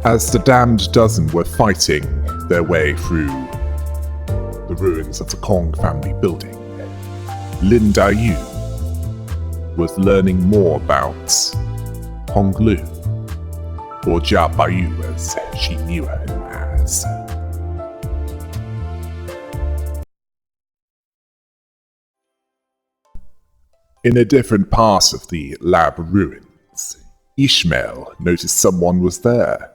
As the damned dozen were fighting their way through the ruins of the Kong family building, Lin Daiyu was learning more about Honglu, or Jia Baiyu as she knew him as. In a different part of the lab ruins, Ishmael noticed someone was there.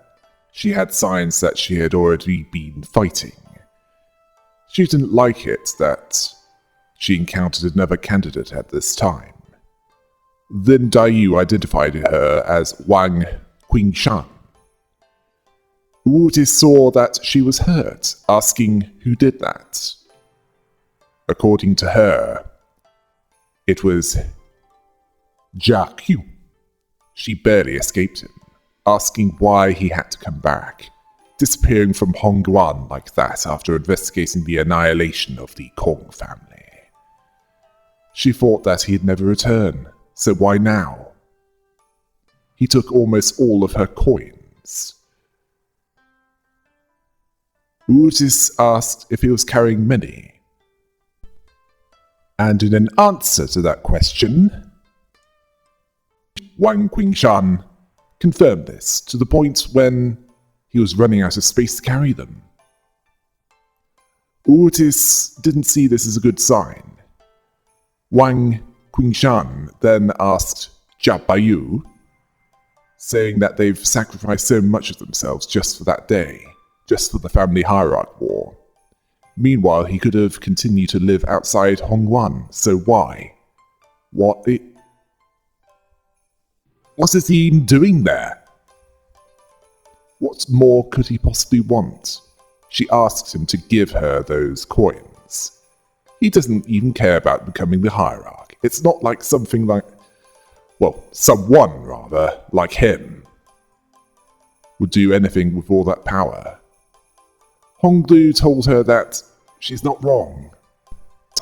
She had signs that she had already been fighting. She didn't like it that she encountered another candidate at this time. Then Daiyu identified her as Wang Qingshan. Wu saw that she was hurt, asking who did that. According to her, it was Jia Q. She barely escaped him, asking why he had to come back, disappearing from Hongguan like that after investigating the annihilation of the Kong family. She thought that he'd never return, so why now? He took almost all of her coins. Utis asked if he was carrying many. And in an answer to that question, Wang Qingshan confirmed this to the point when he was running out of space to carry them. Utis didn't see this as a good sign. Wang Qingshan then asked Jia Baiyu, saying that they've sacrificed so much of themselves just for that day, just for the family hierarch war. Meanwhile, he could have continued to live outside Hongguan, so why? What is he even doing there? What more could he possibly want? She asked him to give her those coins. He doesn't even care about becoming the hierarch. It's not like someone like him would do anything with all that power. Honglu told her that she's not wrong,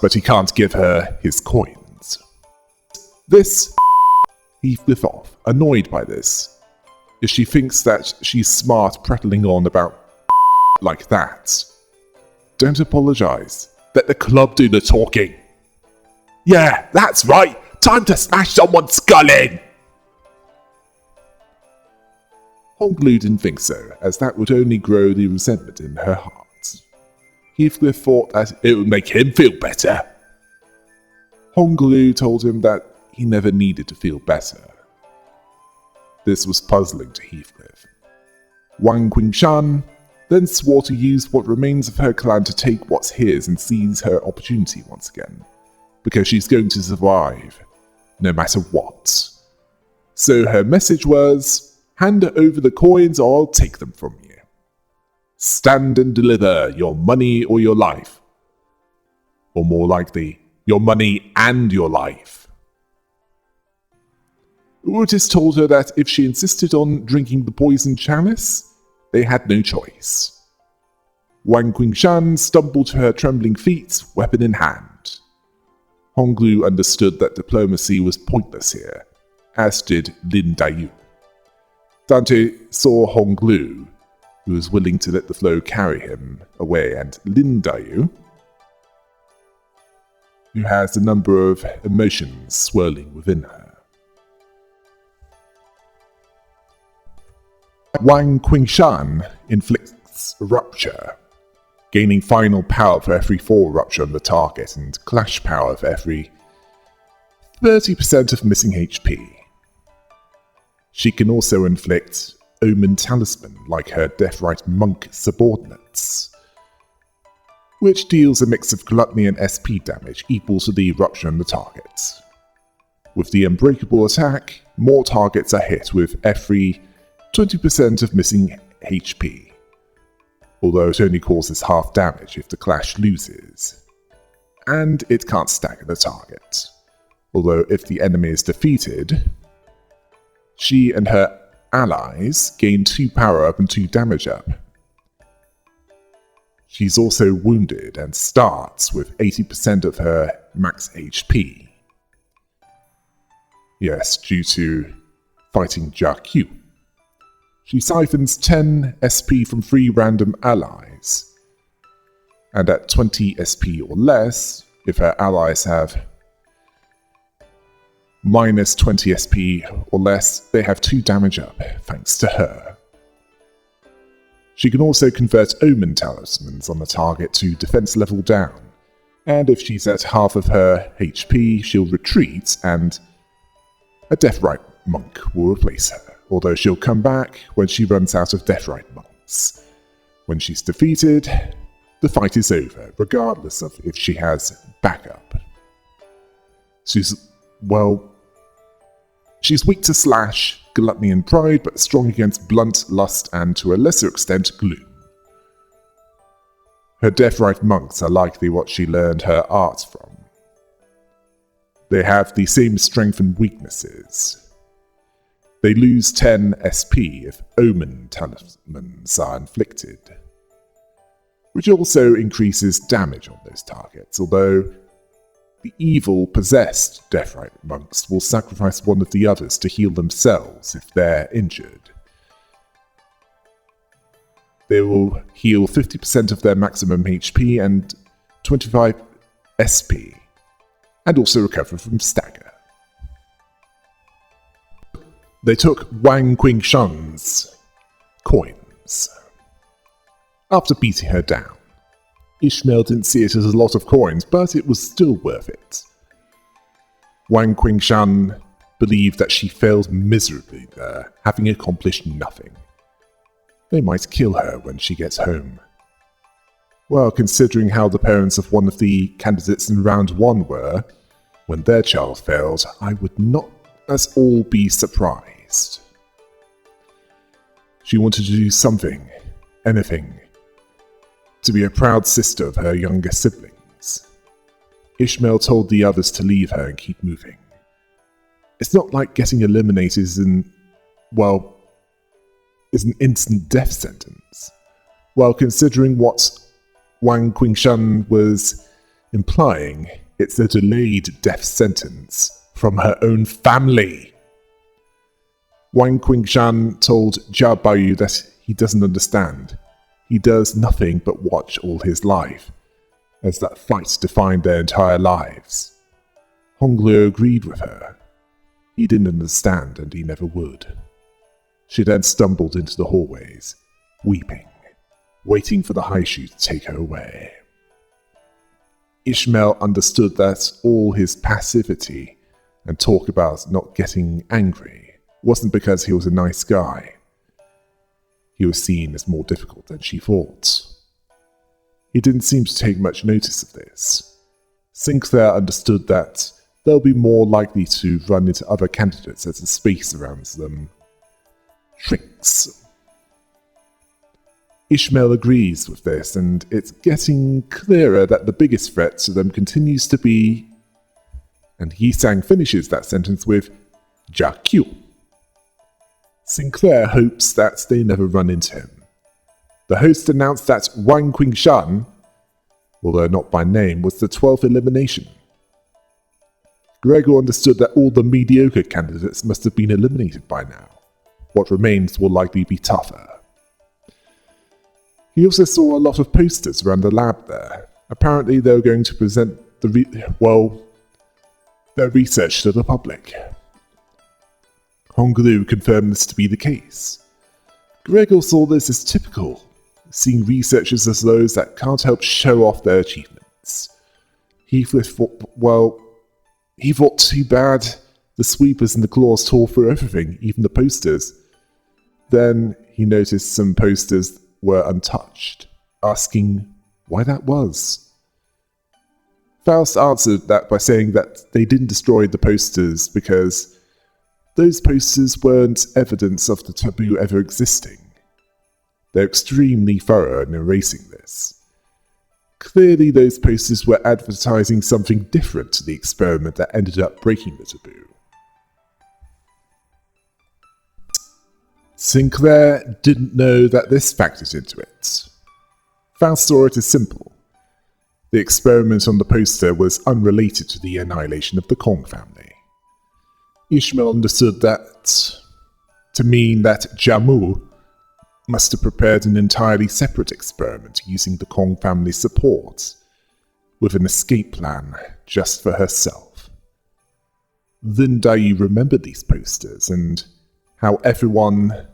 but he can't give her his coins. He flipped off, annoyed by this, if she thinks that she's smart prattling on about like that. Don't apologize. Let the club do the talking. Yeah, that's right. Time to smash someone's skull in. Honglu didn't think so, as that would only grow the resentment in her heart. Heathcliff thought that it would make him feel better. Honglu told him that he never needed to feel better. This was puzzling to Heathcliff. Wang Qingshan then swore to use what remains of her clan to take what's his and seize her opportunity once again, because she's going to survive, no matter what. So her message was, hand over the coins or I'll take them from you. Stand and deliver your money or your life. Or more likely, your money and your life. Urtis told her that if she insisted on drinking the poison chalice, they had no choice. Wang Qingshan stumbled to her trembling feet, weapon in hand. Honglu understood that diplomacy was pointless here, as did Lin Daiyu. Dante saw Honglu, who was willing to let the flow carry him away, and Lin Daiyu, who has a number of emotions swirling within her. Wang Qingshan inflicts rupture, gaining final power for every 4 rupture on the target and clash power for every 30% of missing HP. She can also inflict Omen Talisman like her Deathrite Monk subordinates, which deals a mix of gluttony and SP damage equal to the rupture on the target. With the Unbreakable attack, more targets are hit with every 20% of missing HP, although it only causes half damage if the clash loses, and it can't stagger the target, although if the enemy is defeated, she and her allies gain 2 power up and 2 damage up. She's also wounded and starts with 80% of her max HP. Yes, due to fighting Jia Q. She siphons 10 SP from 3 random allies, and at 20 SP or less, if her allies have minus 20 SP or less, they have 2 damage up, thanks to her. She can also convert Omen Talismans on the target to defense level down, and if she's at half of her HP, she'll retreat and a Deathrite monk will replace her, although she'll come back when she runs out of Deathrite monks. When she's defeated, the fight is over, regardless of if she has backup. She's weak to Slash, Gluttony and Pride, but strong against Blunt, Lust, and to a lesser extent, Gloom. Her Deathrite monks are likely what she learned her art from. They have the same strength and weaknesses. They lose 10 SP if Omen Talismans are inflicted, which also increases damage on those targets, although the evil, possessed Deathrite monks will sacrifice one of the others to heal themselves if they're injured. They will heal 50% of their maximum HP and 25 SP, and also recover from stagger. They took Wang Qingshan's coins. After beating her down, Ishmael didn't see it as a lot of coins, but it was still worth it. Wang Qingshan believed that she failed miserably there, having accomplished nothing. They might kill her when she gets home. Well, considering how the parents of one of the candidates in round 1 were, when their child failed, I would not at all be surprised. She wanted to do something, anything, to be a proud sister of her younger siblings. Ishmael told the others to leave her and keep moving. It's not like getting eliminated is an instant death sentence. Well, considering what Wang Qingshan was implying, it's a delayed death sentence from her own family. Wang Qingshan told Jia Bayu that he doesn't understand. He does nothing but watch all his life, as that fight defined their entire lives. Hongluo agreed with her. He didn't understand, and he never would. She then stumbled into the hallways, weeping, waiting for the high shoe to take her away. Ishmael understood that all his passivity and talk about not getting angry wasn't because he was a nice guy. He was seen as more difficult than she thought. He didn't seem to take much notice of this. Sinclair understood that they'll be more likely to run into other candidates as the space around them shrinks. Ishmael agrees with this, and it's getting clearer that the biggest threat to them continues to be, and Yisang finishes that sentence with Jia Qiu. Sinclair hopes that they never run into him. The host announced that Wang Qingshan, although not by name, was the 12th elimination. Gregor understood that all the mediocre candidates must have been eliminated by now. What remains will likely be tougher. He also saw a lot of posters around the lab there. Apparently they were going to present their research to the public. Honglu confirmed this to be the case. Gregor saw this as typical, seeing researchers as those that can't help show off their achievements. He thought too bad the sweepers and the claws tore through everything, even the posters. Then he noticed some posters were untouched, asking why that was. Faust answered that by saying that they didn't destroy the posters because those posters weren't evidence of the taboo ever existing. They're extremely thorough in erasing this. Clearly those posters were advertising something different to the experiment that ended up breaking the taboo. Sinclair didn't know that this factored into it. Faust saw it as simple. The experiment on the poster was unrelated to the annihilation of the Kong family. Ishmael understood that to mean that Jamu must have prepared an entirely separate experiment using the Kong family's support, with an escape plan just for herself. Then Dai remembered these posters and how everyone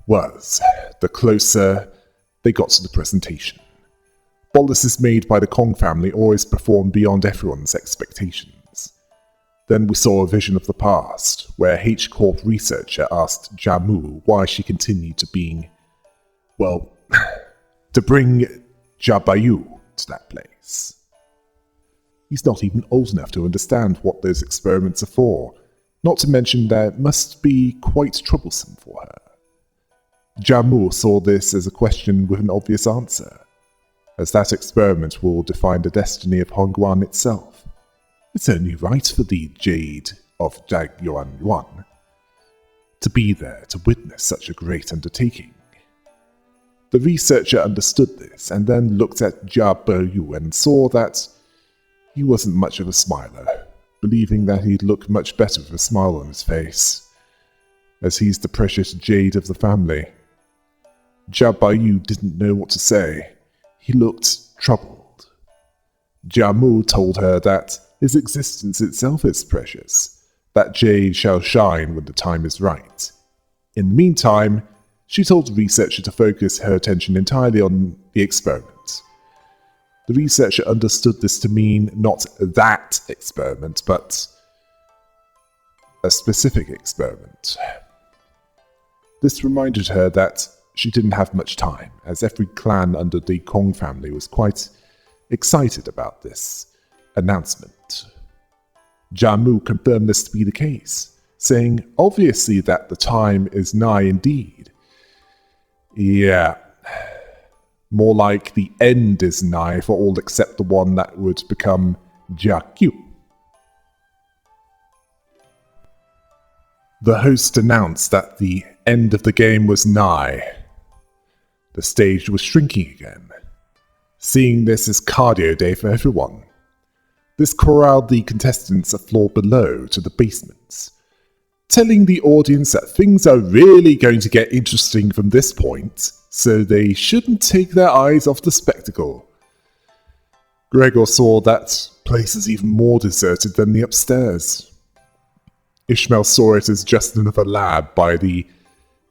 was the closer they got to the presentation. Boluses made by the Kong family always performed beyond everyone's expectations. Then we saw a vision of the past, where a H-Corp researcher asked Jamu why she continued to to bring Jabayu to that place. He's not even old enough to understand what those experiments are for, not to mention that it must be quite troublesome for her. Jamu saw this as a question with an obvious answer, as that experiment will define the destiny of Hongguan itself. It's only right for the Jade of Jagyuan Yuan to be there to witness such a great undertaking. The researcher understood this and then looked at Jia Beyu and saw that he wasn't much of a smiler, believing that he'd look much better with a smile on his face, as he's the precious Jade of the family. Jia Beyu didn't know what to say. He looked troubled. Jiamu told her that his existence itself is precious, that Jade shall shine when the time is right. In the meantime, she told the researcher to focus her attention entirely on the experiment. The researcher understood this to mean not that experiment, but a specific experiment. This reminded her that she didn't have much time, as every clan under the Kong family was quite excited about this announcement. Jamu confirmed this to be the case, saying obviously that the time is nigh indeed. Yeah, more like the end is nigh for all except the one that would become Jiakyu. The host announced that the end of the game was nigh. The stage was shrinking again, seeing this as cardio day for everyone. This corralled the contestants a floor below to the basements, telling the audience that things are really going to get interesting from this point, so they shouldn't take their eyes off the spectacle. Gregor saw that place as even more deserted than the upstairs. Ishmael saw it as just another lab by the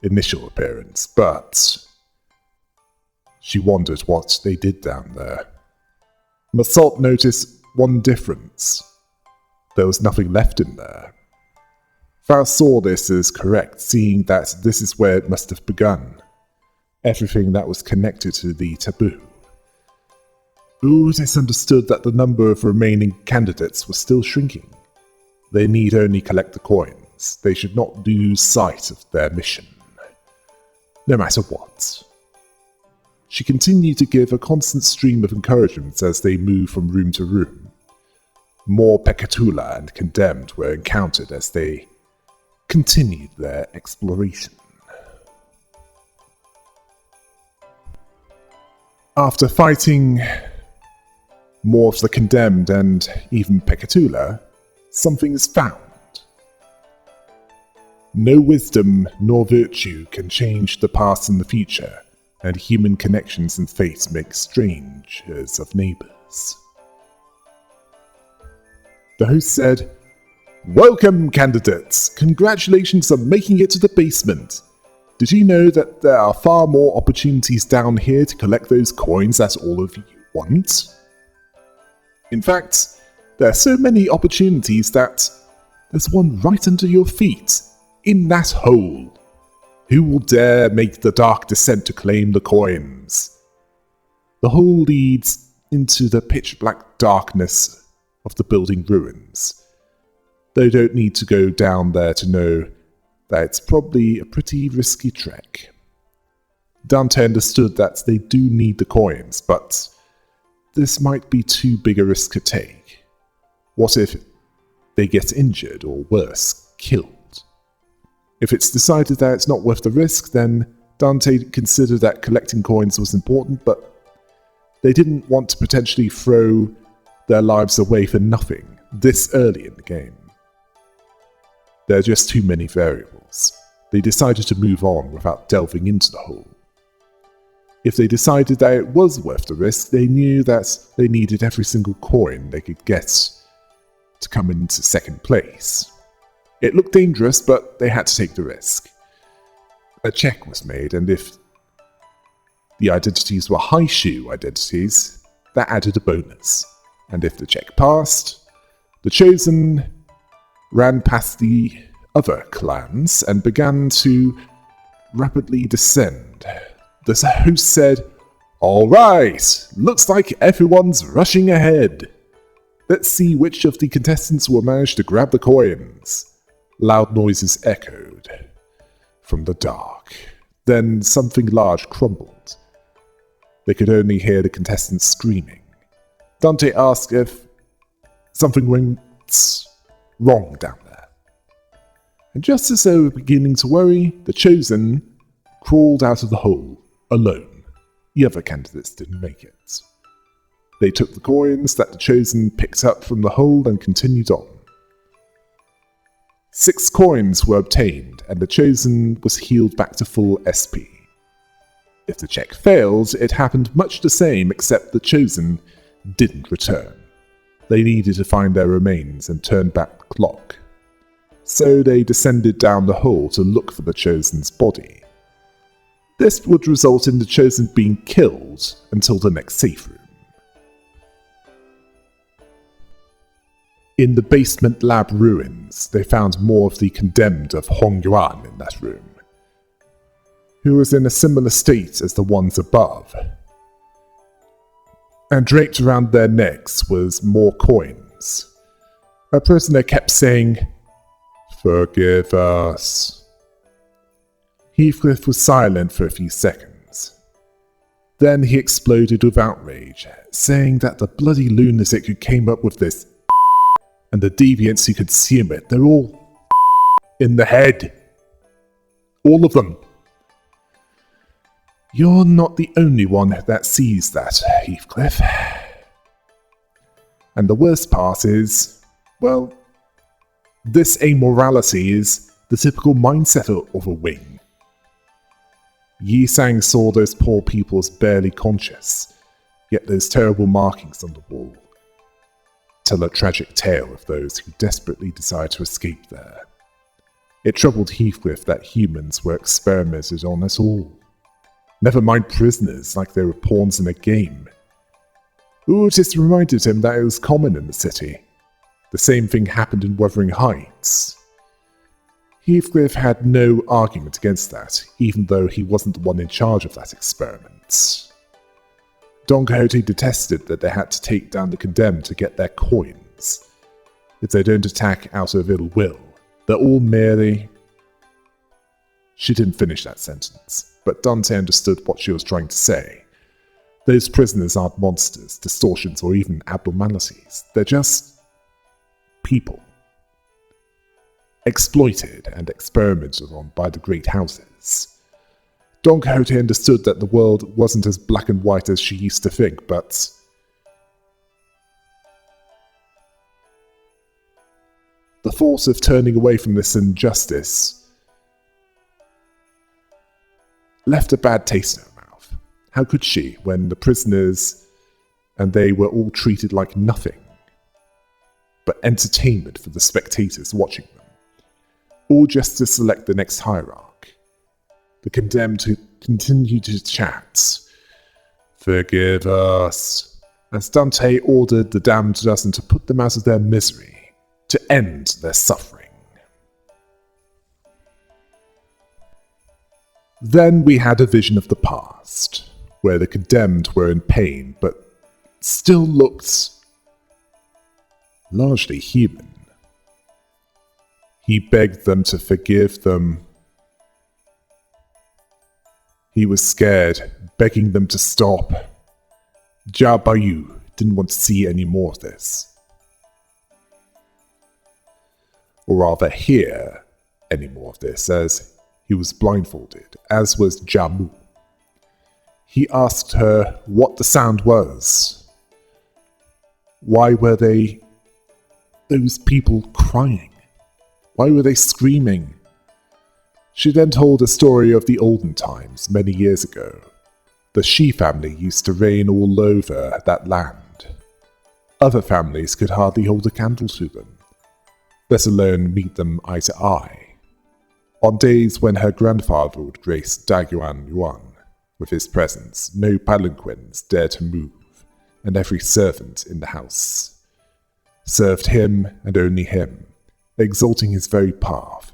initial appearance, but she wondered what they did down there. Masalt noticed one difference. There was nothing left in there. Faust saw this as correct, seeing that this is where it must have begun. Everything that was connected to the taboo. Otis understood that the number of remaining candidates was still shrinking. They need only collect the coins. They should not lose sight of their mission, no matter what. She continued to give a constant stream of encouragements as they moved from room to room. More Pekatula and Condemned were encountered as they continued their exploration. After fighting more of the Condemned and even Pekatula, something is found. No wisdom nor virtue can change the past and the future, and human connections and fate make strangers of neighbors. The host said, "Welcome, candidates! Congratulations on making it to the basement. Did you know that there are far more opportunities down here to collect those coins that all of you want? In fact, there are so many opportunities that there's one right under your feet, in that hole. Who will dare make the dark descent to claim the coins? The hole leads into the pitch-black darkness of the building ruins. They don't need to go down there to know that it's probably a pretty risky trek." Dante understood that they do need the coins, but this might be too big a risk to take. What if they get injured or worse, killed? If it's decided that it's not worth the risk, then Dante considered that collecting coins was important, but they didn't want to potentially throw their lives away for nothing this early in the game. There are just too many variables. they decided to move on without delving into the hole. If they decided that it was worth the risk, they knew that they needed every single coin they could get to come into second place. It looked dangerous, but they had to take the risk. A check was made, and if the identities were high shoe identities, that added a bonus. And if the check passed, the Chosen ran past the other clans and began to rapidly descend. The host said, "All right, looks like everyone's rushing ahead. Let's see which of the contestants will manage to grab the coins." Loud noises echoed from the dark. Then something large crumbled. They could only hear the contestants screaming. Dante asked if something went wrong down there. And just as they were beginning to worry, the Chosen crawled out of the hole, alone. The other candidates didn't make it. They took the coins that the Chosen picked up from the hole and continued on. 6 coins were obtained, and the Chosen was healed back to full SP. If the check failed, it happened much the same, except the Chosen didn't return. They needed to find their remains and turn back the clock. So they descended down the hole to look for the Chosen's body. This would result in the Chosen being killed until the next safe room. In the basement lab ruins, they found more of the condemned of Hong Yuan in that room, who was in a similar state as the ones above. And draped around their necks was more coins. A prisoner kept saying, "Forgive us." Heathcliff was silent for a few seconds. Then he exploded with outrage, saying that the bloody lunatic who came up with this and the deviants who consume it, they're all in the head. All of them. You're not the only one that sees that, Heathcliff. And the worst part is, well, this amorality is the typical mindset of a wing. Yi Sang saw those poor people as barely conscious, yet those terrible markings on the wall tell a tragic tale of those who desperately decide to escape there. It troubled Heathcliff that humans were experimented on at all. Never mind prisoners like they were pawns in a game. It just reminded him that it was common in the city. The same thing happened in Wuthering Heights. Heathcliff had no argument against that, even though he wasn't the one in charge of that experiment. Don Quixote detested that they had to take down the condemned to get their coins. If they don't attack out of ill will, they're all merely... She didn't finish that sentence, but Dante understood what she was trying to say. Those prisoners aren't monsters, distortions, or even abnormalities. They're just... people. Exploited and experimented on by the great houses. Don Quixote understood that the world wasn't as black and white as she used to think, but... the thought of turning away from this injustice left a bad taste in her mouth. How could she, when the prisoners and they were all treated like nothing but entertainment for the spectators watching them, all just to select the next hierarch? The condemned who continued to chat, "Forgive us," as Dante ordered the damned dozen to put them out of their misery, to end their suffering. Then we had a vision of the past, where the condemned were in pain, but still looked largely human. He begged them to forgive them. He was scared, begging them to stop. Jia Bayu didn't want to see any more of this. Or rather hear any more of this, as he was blindfolded, as was Jamu. He asked her what the sound was. Why were those people crying? Why were they screaming? She then told a story of the olden times many years ago. The Shi family used to reign all over that land. Other families could hardly hold a candle to them, let alone meet them eye to eye. On days when her grandfather would grace Daguan Yuan with his presence, no palanquins dared to move, and every servant in the house served him and only him, exalting his very path.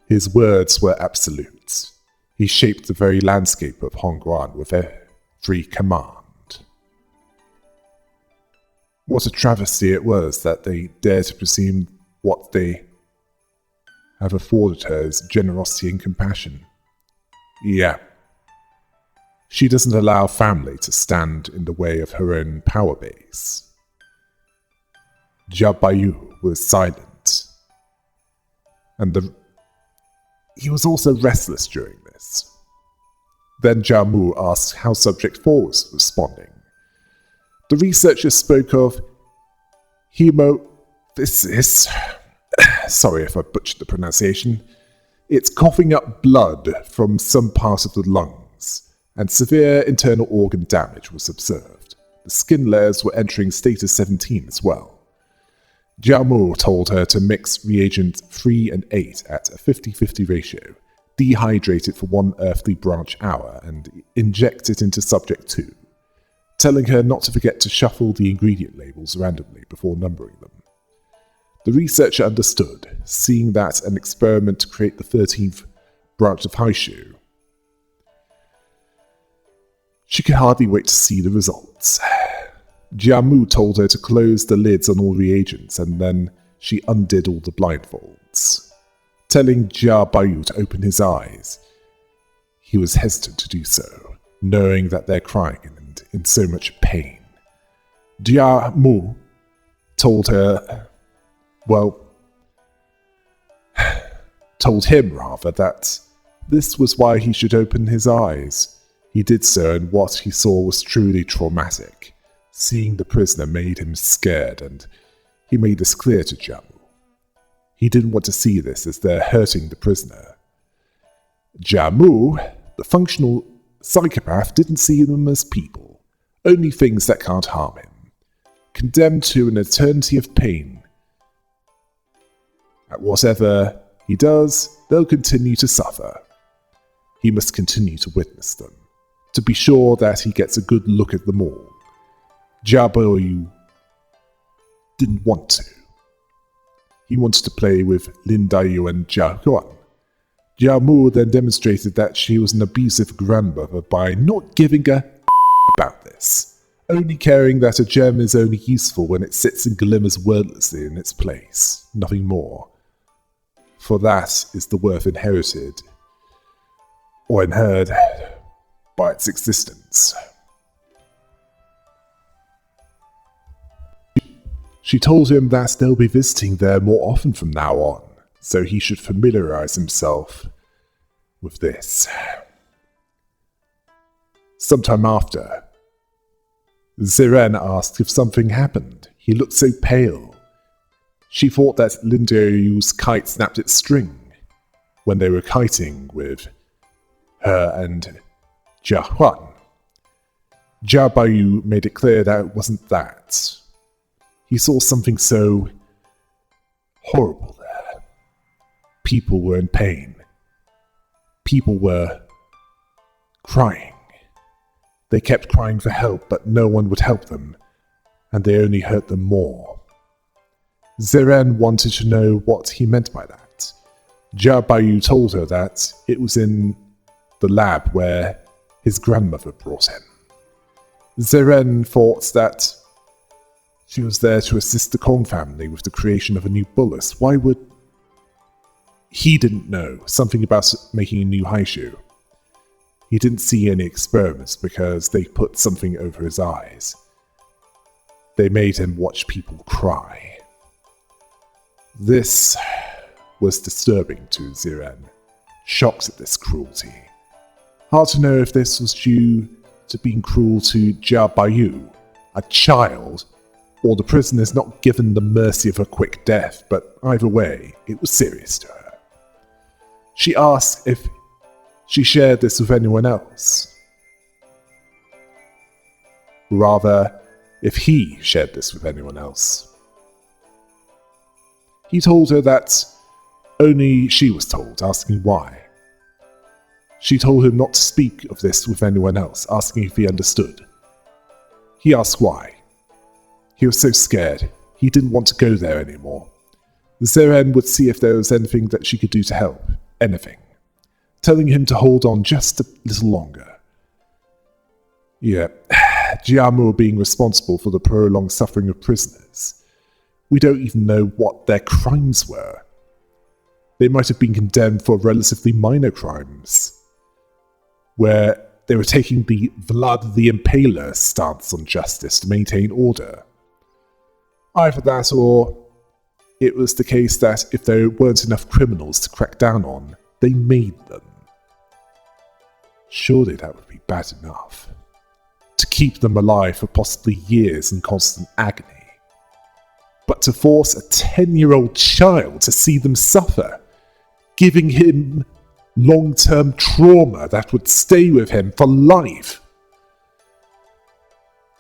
His words were absolute. He shaped the very landscape of Hongguan with every command. What a travesty it was that they dared to presume what they have afforded her is generosity and compassion. Yeah. She doesn't allow family to stand in the way of her own power base. Jia Baiyu was silent, and he was also restless during this. Then Jia Mu asked how Subject 4 was responding. The researcher spoke of hemophysis. Sorry if I butchered the pronunciation. It's coughing up blood from some part of the lungs, and severe internal organ damage was observed. The skin layers were entering status 17 as well. Jiamu told her to mix reagent 3 and 8 at a 50-50 ratio, dehydrate it for 1 earthly branch hour, and inject it into Subject 2, telling her not to forget to shuffle the ingredient labels randomly before numbering them. The researcher understood, seeing that an experiment to create the 13th branch of Haishu. She could hardly wait to see the results. Jiamu told her to close the lids on all reagents, and then she undid all the blindfolds, telling Jia Baiyu to open his eyes. He was hesitant to do so, knowing that they're crying and in so much pain. Jiamu told him that this was why he should open his eyes. He did so, and what he saw was truly traumatic. Seeing the prisoner made him scared, and he made this clear to Jiamu. He didn't want to see this, as they're hurting the prisoner. Jiamu, the functional psychopath, didn't see them as people, only things that can't harm him, condemned to an eternity of pain. At whatever he does, they'll continue to suffer. He must continue to witness them, to be sure that he gets a good look at them all. Jia Baiyu didn't want to. He wanted to play with Lin Daiyu and Jia Huan. Jia Mu then demonstrated that she was an abusive grandmother by not giving a about this, only caring that a gem is only useful when it sits and glimmers wordlessly in its place, nothing more. For that is the worth inherited, or inherited, by its existence. She told him that they'll be visiting there more often from now on, so he should familiarize himself with this. Sometime after, Ziren asked if something happened. He looked so pale. She thought that Lin Daiyu's kite snapped its string when they were kiting with her and Jia Huan. Jia Baiyu made it clear that it wasn't that. He saw something so horrible there. People were in pain. People were crying. They kept crying for help, but no one would help them, and they only hurt them more. Ziren wanted to know what he meant by that. Jia Baiyu told her that it was in the lab where his grandmother brought him. Ziren thought that she was there to assist the Kong family with the creation of a new bolus. Why would... He didn't know something about making a new Haishu. He didn't see any experiments because they put something over his eyes. They made him watch people cry. This was disturbing to Ziren, shocked at this cruelty. Hard to know if this was due to being cruel to Jia Baiyu, a child, or the prisoners not given the mercy of a quick death, but either way, it was serious to her. She asked if she shared this with anyone else. Rather, if he shared this with anyone else. He told her that only she was told, asking why. She told him not to speak of this with anyone else, asking if he understood. He asked why. He was so scared, he didn't want to go there anymore. Zeren would see if there was anything that she could do to help. Anything. Telling him to hold on just a little longer. Yeah, Jiamu being responsible for the prolonged suffering of prisoners. We don't even know what their crimes were. They might have been condemned for relatively minor crimes, where they were taking the Vlad the Impaler stance on justice to maintain order. Either that, or it was the case that if there weren't enough criminals to crack down on, they made them. Surely that would be bad enough. To keep them alive for possibly years in constant agony. But to force a 10-year-old child to see them suffer, giving him long-term trauma that would stay with him for life.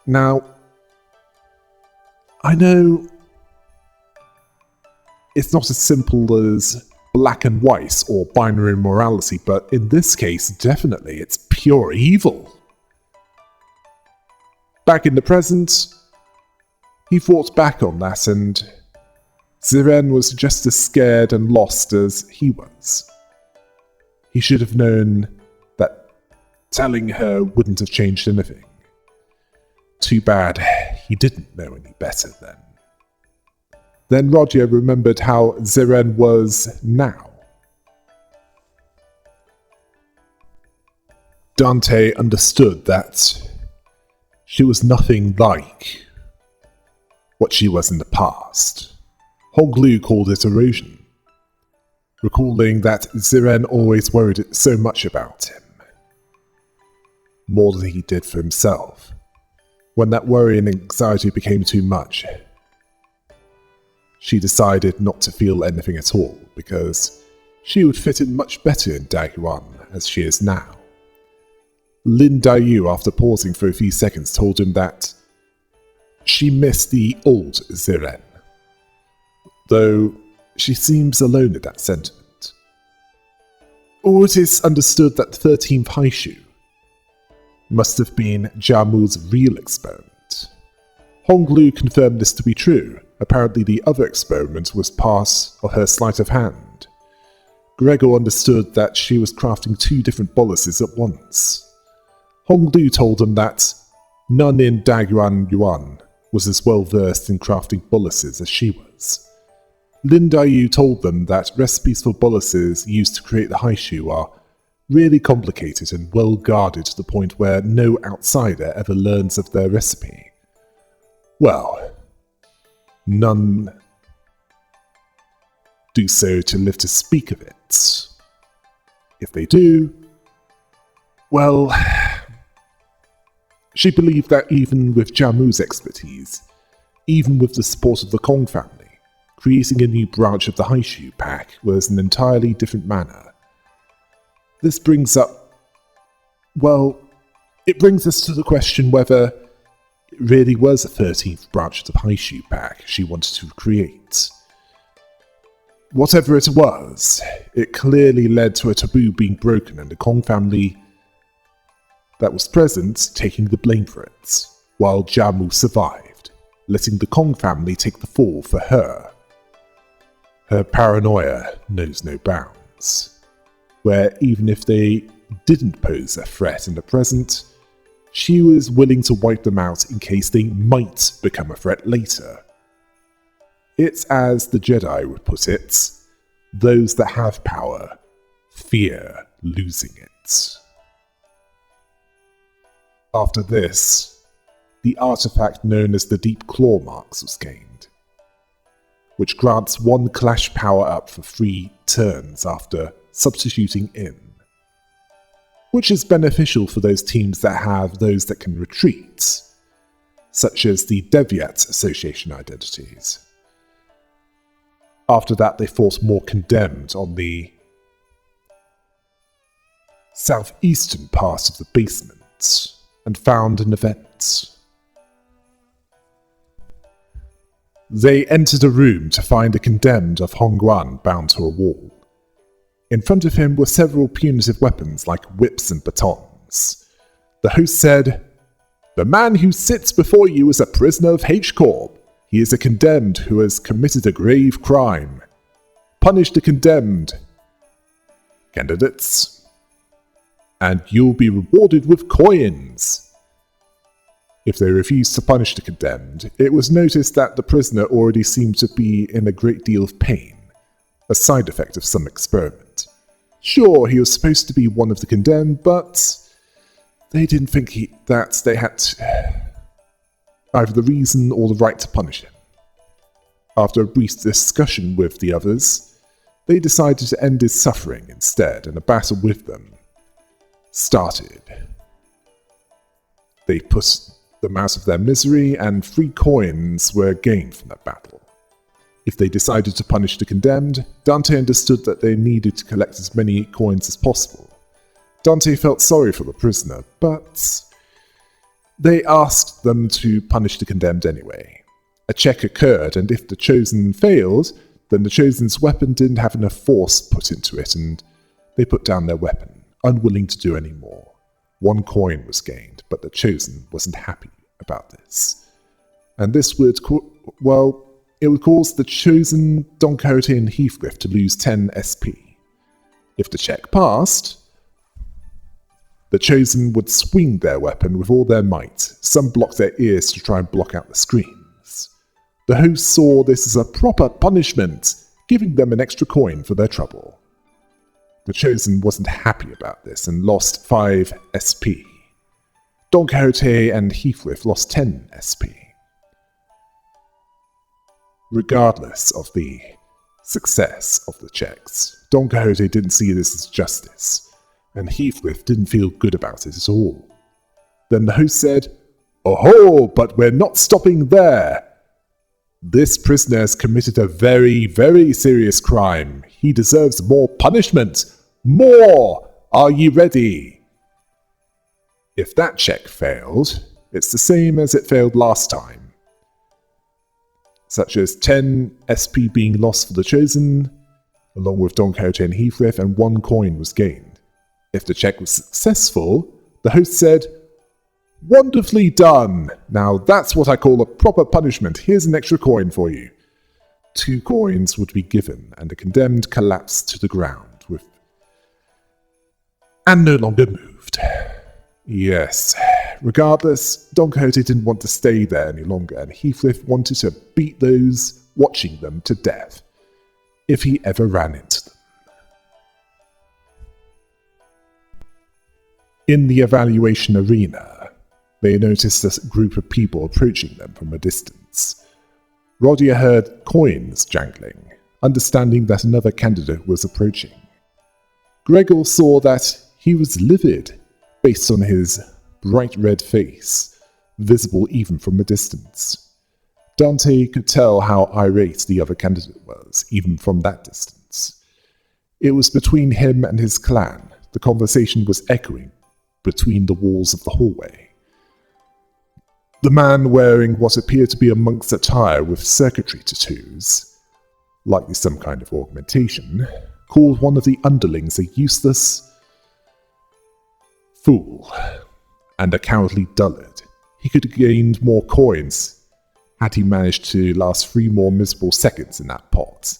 Now, I know it's not as simple as black and white or binary morality, but in this case, definitely, it's pure evil. Back in the present, he thought back on that, and Zeren was just as scared and lost as he was. He should have known that telling her wouldn't have changed anything. Too bad he didn't know any better then. Then Roger remembered how Zeren was now. Dante understood that she was nothing like what she was in the past. Honglu called it erosion, recalling that Zeren always worried so much about him, more than he did for himself. When that worry and anxiety became too much, she decided not to feel anything at all, because she would fit in much better in Dagyuan as she is now. Lin Dayu, after pausing for a few seconds, told him that she missed the old Zeren, though she seems alone in that sentiment. Or it is understood that the 13th Haishu must have been Jiamu's real experiment. Honglu confirmed this to be true. Apparently the other experiment was part of her sleight of hand. Gregor understood that she was crafting 2 different boluses at once. Honglu told him that none in Dagyuan Yuan was as well versed in crafting boluses as she was. Lin Dayu told them that recipes for boluses used to create the Haishu are really complicated and well guarded to the point where no outsider ever learns of their recipe. Well, none do so to live to speak of it. If they do, well, she believed that even with Jiamu's expertise, even with the support of the Kong family, creating a new branch of the Haishu pack was an entirely different matter. This brings up, well, it brings us to the question whether it really was a 13th branch of the Haishu pack she wanted to create. Whatever it was, it clearly led to a taboo being broken and the Kong family that was present taking the blame for it, while Jiamu survived, letting the Kong family take the fall for her. Her paranoia knows no bounds, where even if they didn't pose a threat in the present, she was willing to wipe them out in case they might become a threat later. It's as the Jedi would put it, those that have power fear losing it. After this, the artifact known as the Deep Claw Marks was gained, which grants 1 clash power up for 3 turns after substituting in, which is beneficial for those teams that have those that can retreat, such as the Deviat Association identities. After that, they force more condemned on the southeastern part of the basement and found an event. They entered a room to find a condemned of Hongguan bound to a wall. In front of him were several punitive weapons like whips and batons. The host said, "The man who sits before you is a prisoner of H-Corp. He is a condemned who has committed a grave crime. Punish the condemned candidates, and you'll be rewarded with coins." If they refused to punish the condemned, it was noticed that the prisoner already seemed to be in a great deal of pain, a side effect of some experiment. Sure, he was supposed to be one of the condemned, but they didn't think that they had either the reason or the right to punish him. After a brief discussion with the others, they decided to end his suffering instead, and a battle with them started. They put them out of their misery, and 3 coins were gained from that battle. If they decided to punish the condemned, Dante understood that they needed to collect as many coins as possible. Dante felt sorry for the prisoner, but they asked them to punish the condemned anyway. A check occurred, and if the Chosen failed, then the Chosen's weapon didn't have enough force put into it, and they put down their weapon, unwilling to do any more. 1 coin was gained, but the Chosen wasn't happy about this. And this would, it would cause the Chosen, Don Quixote, and Heathcliff to lose 10 SP. If the check passed, the Chosen would swing their weapon with all their might. Some blocked their ears to try and block out the screams. The host saw this as a proper punishment, giving them an extra coin for their trouble. The Chosen wasn't happy about this and lost 5 SP. Don Quixote and Heathcliff lost 10 SP. Regardless of the success of the checks, Don Quixote didn't see this as justice, and Heathcliff didn't feel good about it at all. Then the host said, "Oh, but we're not stopping there. This prisoner has committed a very, very serious crime. He deserves more punishment. More! Are you ready?" If that check failed, it's the same as it failed last time, such as 10 SP being lost for the Chosen, along with Don Quixote and Heathcliff, and 1 coin was gained. If the check was successful, the host said, "Wonderfully done! Now that's what I call a proper punishment. Here's an extra coin for you." 2 coins would be given, and the condemned collapsed to the ground and no longer moved. Yes, regardless, Don Quixote didn't want to stay there any longer, and Heathcliff wanted to beat those watching them to death, if he ever ran into them. In the evaluation arena, they noticed a group of people approaching them from a distance. Rodia heard coins jangling, understanding that another candidate was approaching. Gregor saw that he was livid, based on his bright red face, visible even from a distance. Dante could tell how irate the other candidate was, even from that distance. It was between him and his clan. The conversation was echoing between the walls of the hallway. The man wearing what appeared to be a monk's attire with circuitry tattoos, likely some kind of augmentation, called one of the underlings a useless fool and a cowardly dullard. He could have gained more coins had he managed to last 3 more miserable seconds in that pot.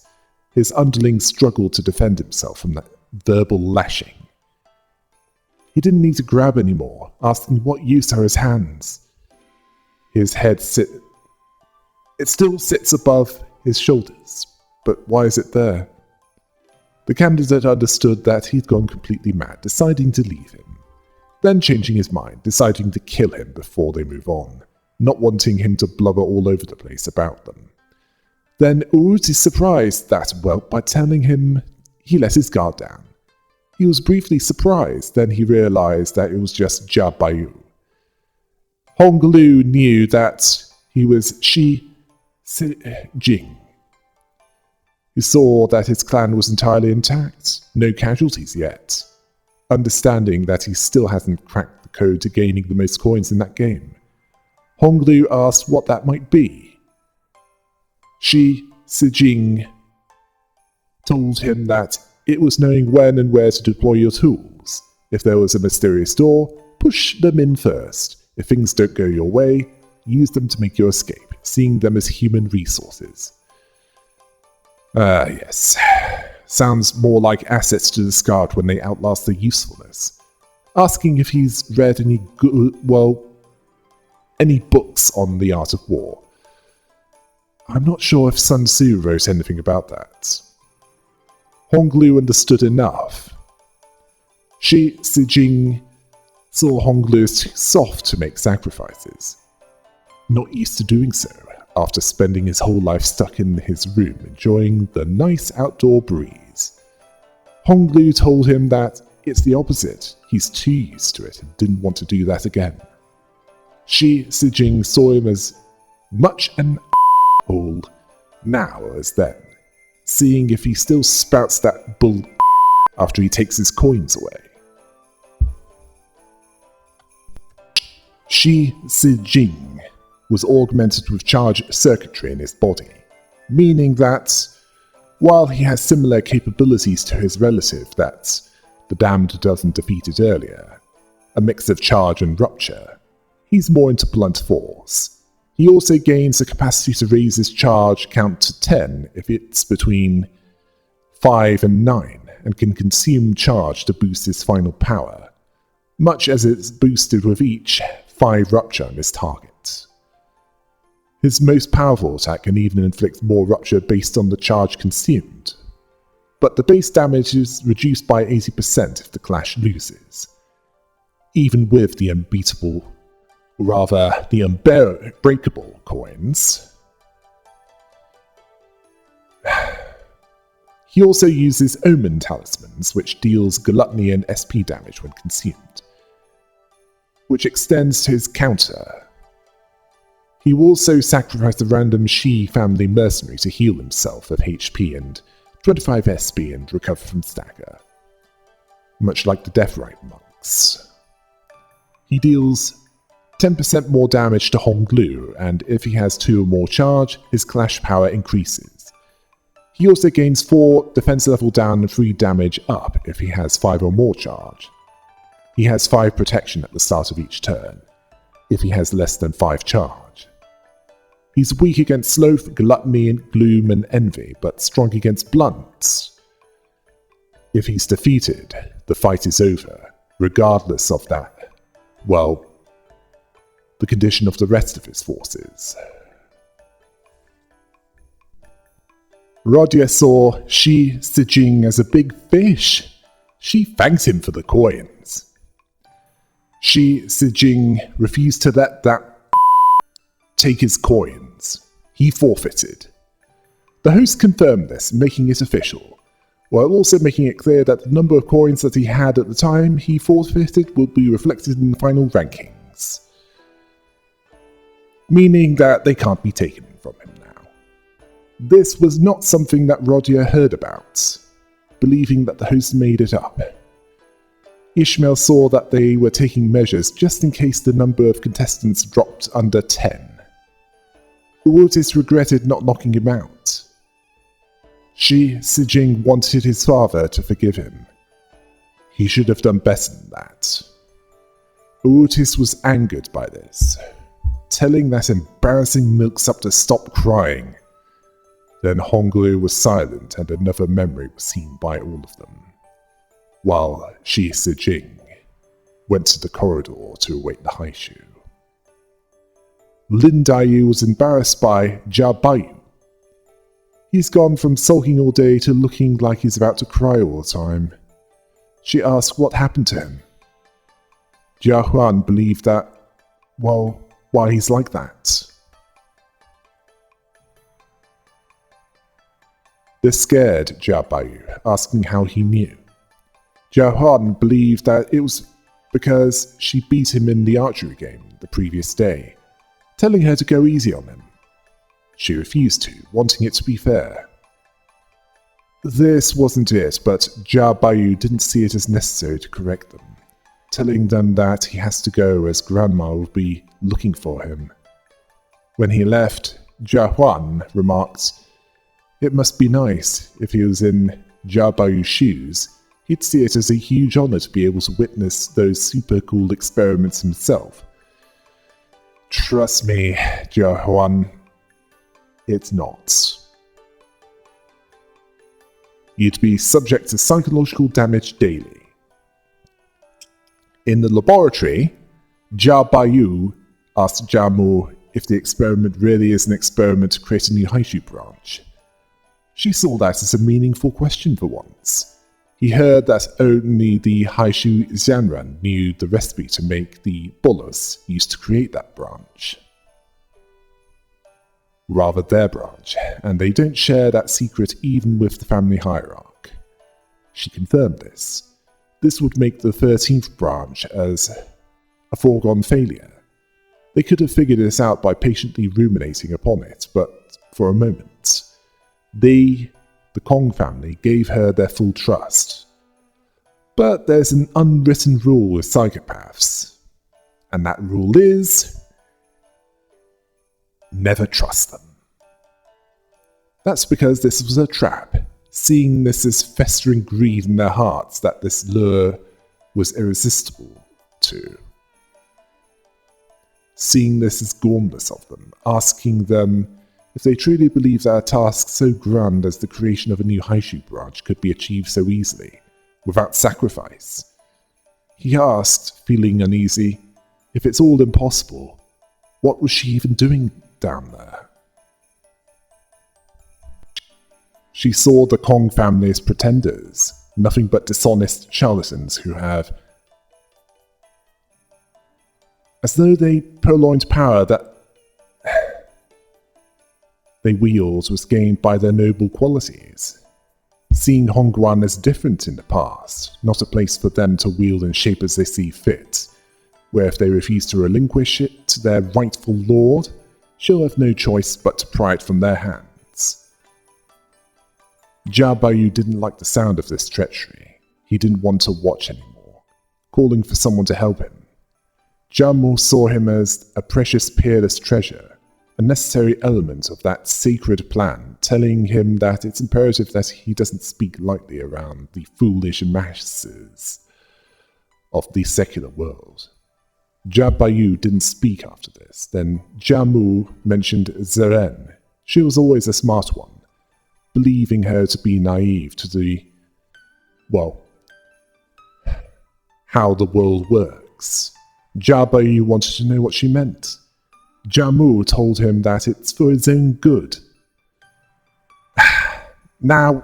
His underling struggled to defend himself from that verbal lashing. He didn't need to grab anymore, asking what use are his hands. His head it still sits above his shoulders, but why is it there? The candidate understood that he'd gone completely mad, deciding to leave him. Then changing his mind, deciding to kill him before they move on, not wanting him to blubber all over the place about them. Then Uruti is surprised that, by telling him, he let his guard down. He was briefly surprised, then he realized that it was just Jia Bayu. Honglu knew that he was Shi Jing. He saw that his clan was entirely intact, no casualties yet. understanding that he still hasn't cracked the code to gaining the most coins in that game. Honglu asked what that might be. Shi Sijing told him that it was knowing when and where to deploy your tools. If there was a mysterious door, push them in first. If things don't go your way, use them to make your escape, seeing them as human resources. Yes. Sounds more like assets to discard when they outlast their usefulness. Asking if he's read any books on the art of war. I'm not sure if Sun Tzu wrote anything about that. Honglu understood enough. Shi Sijing saw Honglu as too soft to make sacrifices. Not used to doing so, after spending his whole life stuck in his room enjoying the nice outdoor breeze. Honglu told him that it's the opposite. He's too used to it and didn't want to do that again. Shi Sijing saw him as much an old now as then, seeing if he still spouts that bull after he takes his coins away. Shi Sijing was augmented with charge circuitry in his body, meaning that while he has similar capabilities to his relative that the Damned doesn't defeated earlier, a mix of charge and rupture, he's more into blunt force. He also gains the capacity to raise his charge count to 10 if it's between 5 and 9, and can consume charge to boost his final power, much as it's boosted with each 5 rupture on his target. His most powerful attack can even inflict more rupture based on the charge consumed, but the base damage is reduced by 80% if the clash loses. Even with the unbreakable coins. He also uses Omen Talismans, which deals Gluttony and SP damage when consumed, which extends to his counter. He will also sacrifice a random Shi family mercenary to heal himself of HP and 25 SP and recover from stagger, much like the Deathrite monks. He deals 10% more damage to Honglu, and if he has 2 or more charge, his clash power increases. He also gains 4 defense level down and 3 damage up if he has 5 or more charge. He has 5 protection at the start of each turn, if he has less than 5 charge. He's weak against sloth, gluttony, gloom, and envy, but strong against blunts. If he's defeated, the fight is over, regardless of that, the condition of the rest of his forces. Rodia saw Shi Sijing as a big fish. She thanked him for the coins. Shi Sijing refused to let that take his coins. He forfeited. The host confirmed this, making it official, while also making it clear that the number of coins that he had at the time he forfeited will be reflected in the final rankings, meaning that they can't be taken from him now. This was not something that Rodia heard about, believing that the host made it up. Ishmael saw that they were taking measures just in case the number of contestants dropped under 10. Uotis regretted not knocking him out. Shi Sijing wanted his father to forgive him. He should have done better than that. Uotis was angered by this, telling that embarrassing milksop to stop crying. Then Honglu was silent and another memory was seen by all of them, while Shi Sijing went to the corridor to await the Haishu. Lin Daiyu was embarrassed by Jia Bayu. He's gone from sulking all day to looking like he's about to cry all the time. She asked what happened to him. Jia Huan believed that, why he's like that. This scared Jia Bayu, asking how he knew. Jia Huan believed that it was because she beat him in the archery game the previous day, telling her to go easy on him. She refused to, wanting it to be fair. This wasn't it, but Jia Baiyu didn't see it as necessary to correct them, telling them that he has to go as Grandma will be looking for him. When he left, Jia Huan remarked, "It must be nice if he was in Jia Baiyu's shoes. He'd see it as a huge honor to be able to witness those super cool experiments himself." Trust me, Jia Huan, it's not. You'd be subject to psychological damage daily. In the laboratory, Jia Baiyu asked Jia Mu if the experiment really is an experiment to create a new Haishu branch. She saw that as a meaningful question for once. He heard that only the Haishu Xianran knew the recipe to make the bolus used to create that branch. Rather their branch, and they don't share that secret even with the family hierarch. She confirmed this. This would make the 13th branch as a foregone failure. They could have figured this out by patiently ruminating upon it, but for a moment, they, the Kong family, gave her their full trust. But there's an unwritten rule with psychopaths, and that rule is never trust them. That's because this was a trap, seeing this as festering greed in their hearts that this lure was irresistible to. Seeing this as gauntlet of them, asking them if they truly believe that a task so grand as the creation of a new Haishu branch could be achieved so easily, without sacrifice. He asked, feeling uneasy, if it's all impossible, what was she even doing down there? She saw the Kong family as pretenders, nothing but dishonest charlatans who have, as though they purloined power that they wield was gained by their noble qualities. Seeing Hongguan as different in the past, not a place for them to wield and shape as they see fit, where if they refuse to relinquish it to their rightful lord, she'll have no choice but to pry it from their hands. Jia Baiyu didn't like the sound of this treachery. He didn't want to watch anymore, calling for someone to help him. Jia Mu saw him as a precious peerless treasure, a necessary element of that sacred plan, telling him that it's imperative that he doesn't speak lightly around the foolish masses of the secular world. Jia Baiyu didn't speak after this. Then Jia Mu mentioned Zeren. She was always a smart one, believing her to be naive to the, well, how the world works. Jia Baiyu wanted to know what she meant. Jia Mu told him that it's for his own good. Now,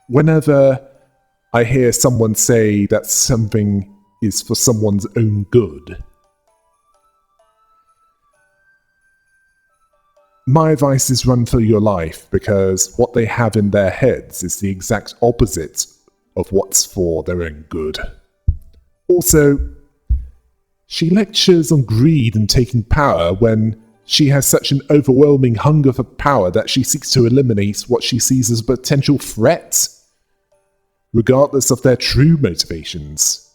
whenever I hear someone say that something is for someone's own good, my advice is run for your life, because what they have in their heads is the exact opposite of what's for their own good. Also, she lectures on greed and taking power when she has such an overwhelming hunger for power that she seeks to eliminate what she sees as a potential threat, regardless of their true motivations.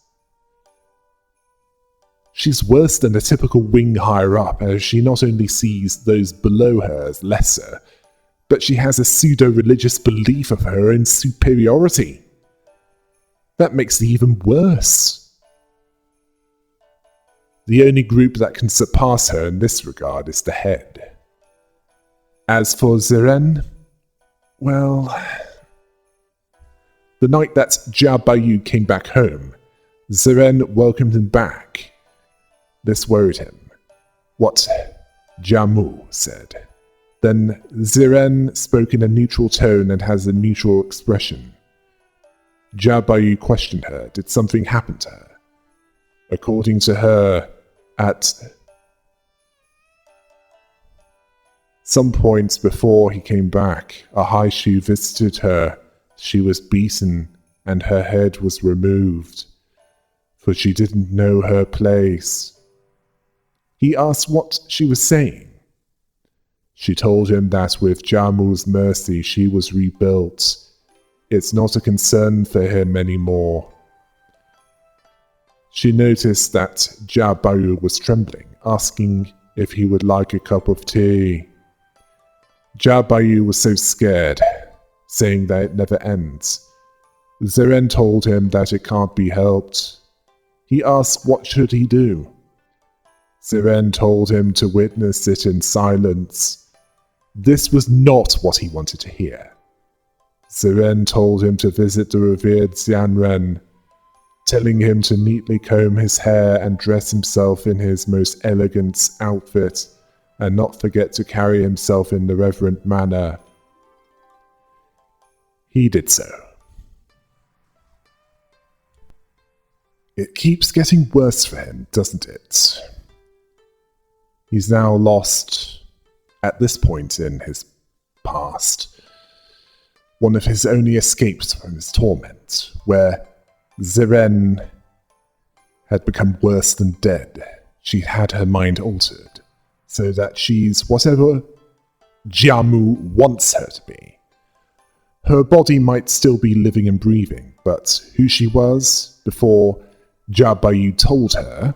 She's worse than a typical wing higher-up, as she not only sees those below her as lesser, but she has a pseudo-religious belief of her own superiority. That makes it even worse. The only group that can surpass her in this regard is the head. As for Zeren, well, the night that Jia Baiyu came back home, Zeren welcomed him back. This worried him. What Jia Mu said. Then Zeren spoke in a neutral tone and has a neutral expression. Jia Baiyu questioned her, did something happen to her? According to her, at some points before he came back, a Haishu visited her. She was beaten and her head was removed, for she didn't know her place. He asked what she was saying. She told him that with Jia Mu's mercy she was rebuilt it's not a concern for him anymore. She noticed that Jia Bayu was trembling, asking if he would like a cup of tea. Jia Bayu was so scared, saying that it never ends. Zeren told him that it can't be helped. He asked what should he do. Zeren told him to witness it in silence. This was not what he wanted to hear. Zeren told him to visit the revered Xianren, telling him to neatly comb his hair and dress himself in his most elegant outfit, and not forget to carry himself in the reverent manner. He did so. It keeps getting worse for him, doesn't it? He's now lost, at this point in his past, one of his only escapes from his torment, where Zeren had become worse than dead. She had her mind altered, so that she's whatever Jiamu wants her to be. Her body might still be living and breathing, but who she was before Jia Bayu told her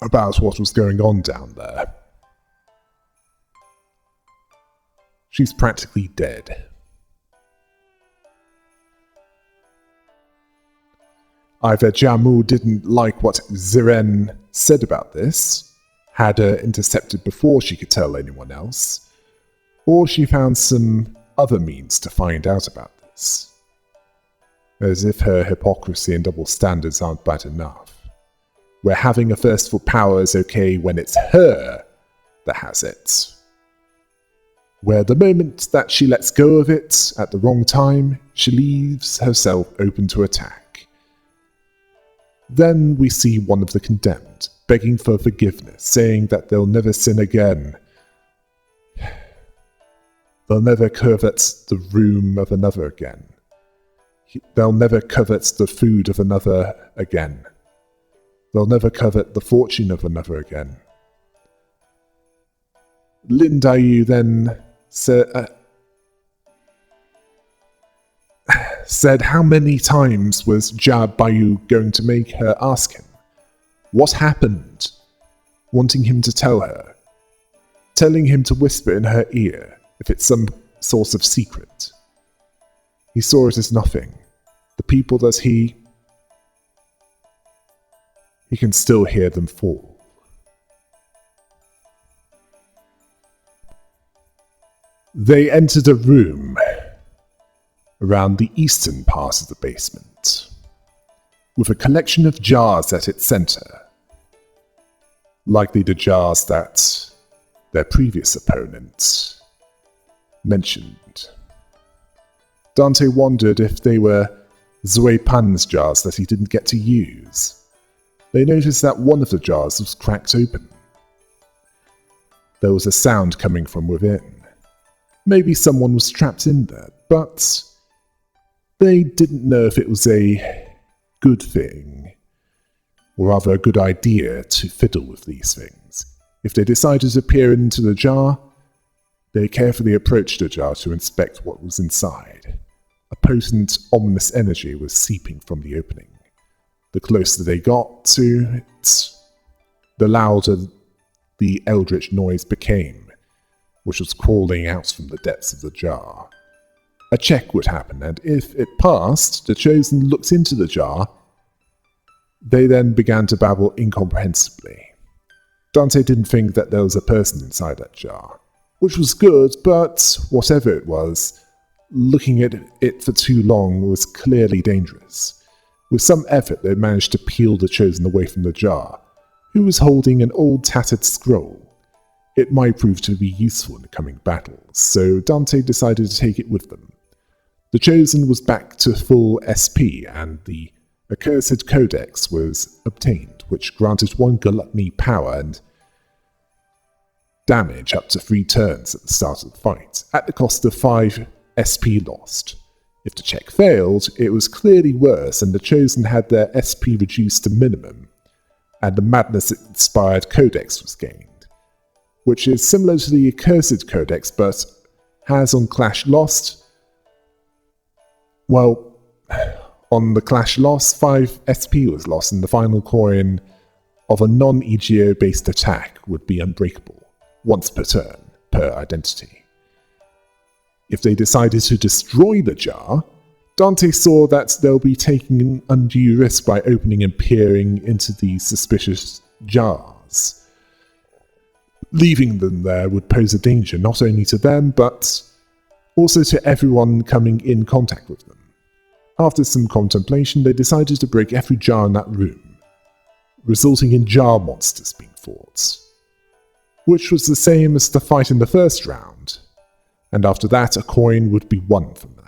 about what was going on down there, she's practically dead. Either Jiamu didn't like what Zeren said about this, had her intercepted before she could tell anyone else, or she found some other means to find out about this. As if her hypocrisy and double standards aren't bad enough. Where having a thirst for power is okay when it's her that has it. Where the moment that she lets go of it at the wrong time, she leaves herself open to attack. Then we see one of the condemned, begging for forgiveness, saying that they'll never sin again. They'll never covet the room of another again. They'll never covet the food of another again. They'll never covet the fortune of another again. Lin Dayu then said how many times was Jia Bayu going to make her ask him what happened, wanting him to tell her, telling him to whisper in her ear if it's some source of secret. He saw it as nothing. The people that he can still hear them fall. They entered a room around the eastern part of the basement, with a collection of jars at its center, likely the jars that their previous opponent mentioned. Dante wondered if they were Zui Pan's jars that he didn't get to use. They noticed that one of the jars was cracked open. There was a sound coming from within. Maybe someone was trapped in there, but they didn't know if it was a good thing, or rather a good idea to fiddle with these things. If they decided to peer into the jar, they carefully approached the jar to inspect what was inside. A potent, ominous energy was seeping from the opening. The closer they got to it, the louder the eldritch noise became, which was crawling out from the depths of the jar. A check would happen, and if it passed, the Chosen looked into the jar. They then began to babble incomprehensibly. Dante didn't think that there was a person inside that jar, which was good, but whatever it was, looking at it for too long was clearly dangerous. With some effort, they managed to peel the Chosen away from the jar, who was holding an old tattered scroll. It might prove to be useful in the coming battles, so Dante decided to take it with them. The Chosen was back to full SP, and the Accursed Codex was obtained, which granted 1 gluttony power and damage up to 3 turns at the start of the fight, at the cost of 5 SP lost. If the check failed, it was clearly worse, and the Chosen had their SP reduced to minimum, and the madness-inspired Codex was gained, which is similar to the Accursed Codex, but has on Clash lost Well, on the clash loss, 5 SP was lost, and the final coin of a non-EGO based attack would be unbreakable, once per turn, per identity. If they decided to destroy the jar, Dante saw that they'll be taking an undue risk by opening and peering into these suspicious jars. Leaving them there would pose a danger not only to them, but also to everyone coming in contact with them. After some contemplation, they decided to break every jar in that room, resulting in jar monsters being fought, which was the same as the fight in the first round, and after that a coin would be won from that.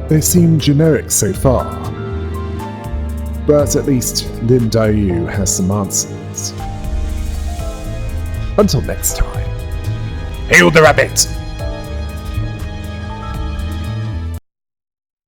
They seem generic so far, but at least Lin Daiyu has some answers. Until next time, hail the rabbit!